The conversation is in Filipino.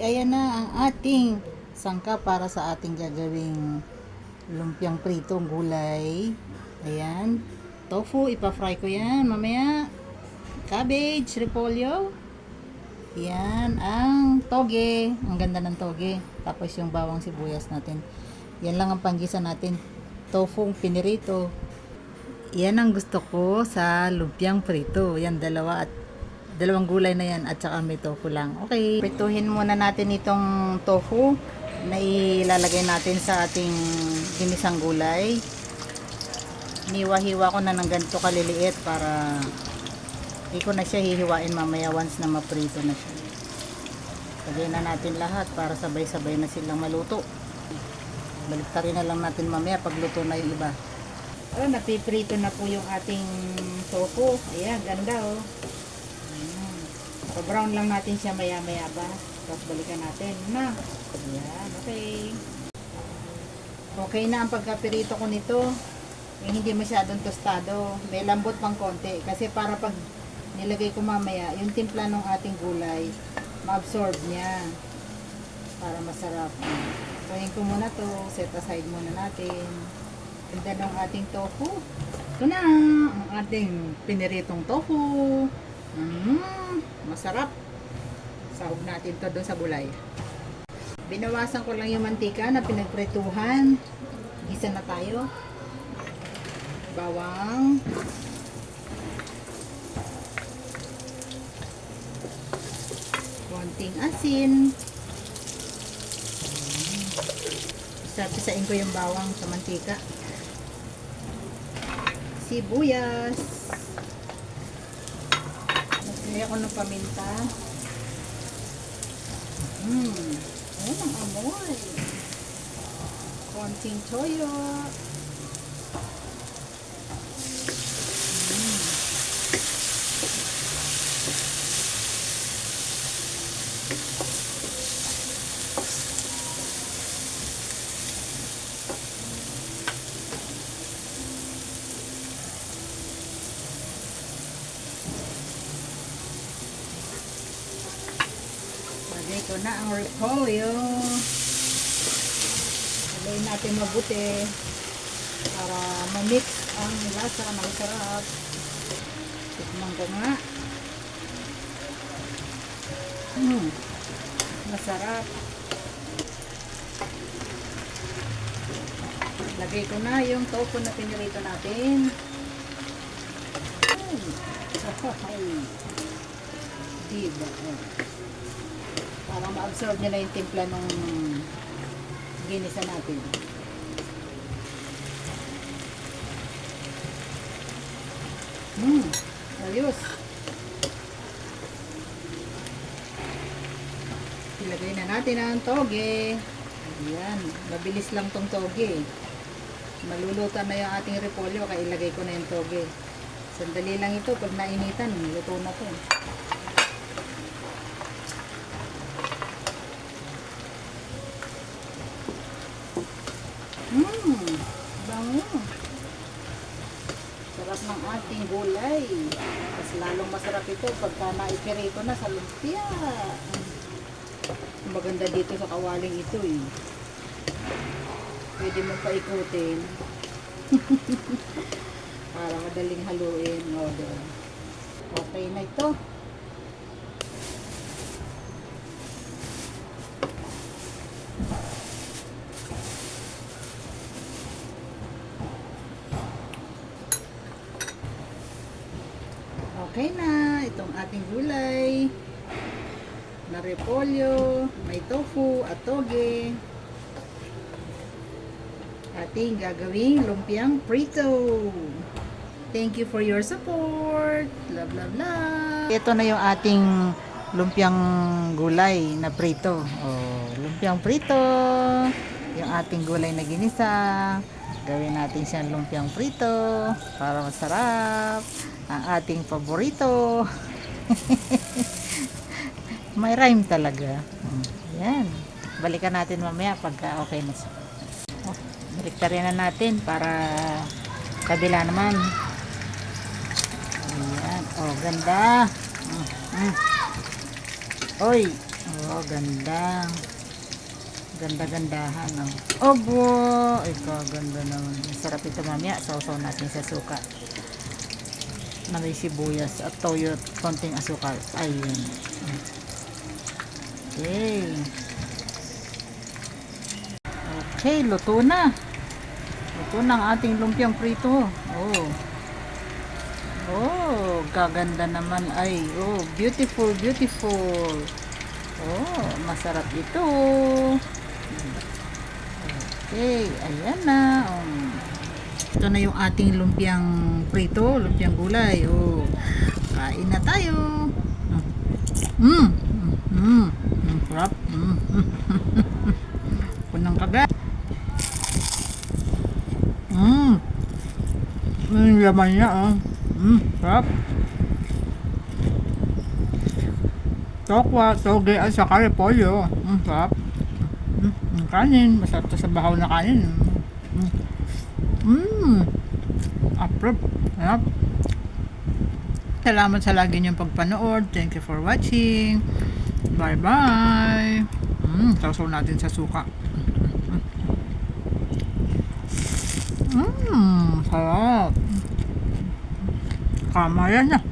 Ayan na ang ating sangka para sa ating gagawing lumpiang pritong gulay. Ayan. Tofu, ipa-fry ko yan mamaya. Cabbage, repolyo. Yan, ang toge. Ang ganda ng toge. Tapos yung bawang sibuyas natin. Yan lang ang panggisa natin. Tofu, pinirito. Yan ang gusto ko sa lumpiang prito. Yan, dalawang gulay na yan at saka may tofu lang. Okay, prituhin muna natin itong tofu na ilalagay natin sa ating ginisang gulay. Niwa-hiwa ko na ng ganito kaliliit para hindi ko na siya hihiwain mamaya once na maprito na siya. Lagyan na natin lahat para sabay-sabay na silang maluto. Baliktarin na lang natin mamaya pag luto na yung iba. Napiprito na po yung ating tofu. Ayan, ganda oh. So, brown lang natin siya maya-maya ba. Tapos balikan natin na. Ayan, okay. Okay na ang pagkapirito ko nito. Hindi masyadong tostado. May lambot pang konti. Kasi para pag nilagay ko mamaya, yung timpla ng ating gulay, ma-absorb niya. Para masarap. Tuhin ko muna to. Set aside muna natin. Ganda ng ating tofu. Ito na ang ating piniritong tofu. Masarap. Sahog natin to doon sa gulay. Binawasan ko lang yung mantika na pinagprituhan. Gisa na tayo. Bawang. Konting asin. Isa-pisain ko yung bawang sa mantika. Sibuyas. Naglagay ako ng paminta. Ayan ang amoy. Konting toyo. Lagay ko na ang repolyo. Lagay natin mabuti para ma-mix ang lasa na masarap. Tikman ko nga. Masarap. Lagay ko na yung tofu na pinirito natin. Diba? Para ma-absorb nyo na yung timpla ng ginisa natin. Ayos. Ilagay na natin ang toge. Ayan. Mabilis lang tong toge. Malulutan na yung ating repolyo kaya ilagay ko na yung toge. Sandali lang ito. Pag nainitan, luto na to. Bango. Sarap ng ating gulay. Mas lalong masarap ito pagka naipirito na sa lumpia. Maganda dito sa kawaling ito eh. Pwede mo paikutin. Para madaling haluin. Okay na ito. Okay na itong ating gulay na repolyo, may tofu at toge. Ating gagawing lumpiang prito. Thank you for your support. Love, love, love. Ito na yung ating lumpiang gulay na prito. Lumpiang prito. Yung ating gulay na ginisa. Gawin natin siyang lumpiang prito para masarap. Ang ating paborito. May rhyme talaga. Yan. Balikan natin mamaya pagka okay na siya. Baliktarin na natin para kabila naman. Ayan. Ganda. Oy. Oh, ganda. Ganda-gandahan. Oh. Obo! Ikaw, ganda naman. Masarap ito mamaya. Sausaw natin sa suka. Na may sibuyas at toyo at konting asukal. Ayun. Okay. Okay, luto na. Luto na ang ating lumpiang prito. Oh. Oh, gaganda naman. Ay, oh, beautiful, beautiful. Oh, masarap ito. Okay, ayan na. Ito na yung ating lumpiang prito, lumpiang gulay. Oh, kain na tayo. Mm. Mm. Sarap. Punang kagat. Yung laman niya, oh. Sarap. Tokwa, toge at saka repolyo. Sarap. Kanin, masarap to sa bahaw na kanin. Approve. Sarap. Salamat sa lagi niyong pagpanood. Thank you for watching. Bye bye. Sausaw natin sa suka. Sarap. Kamayan na.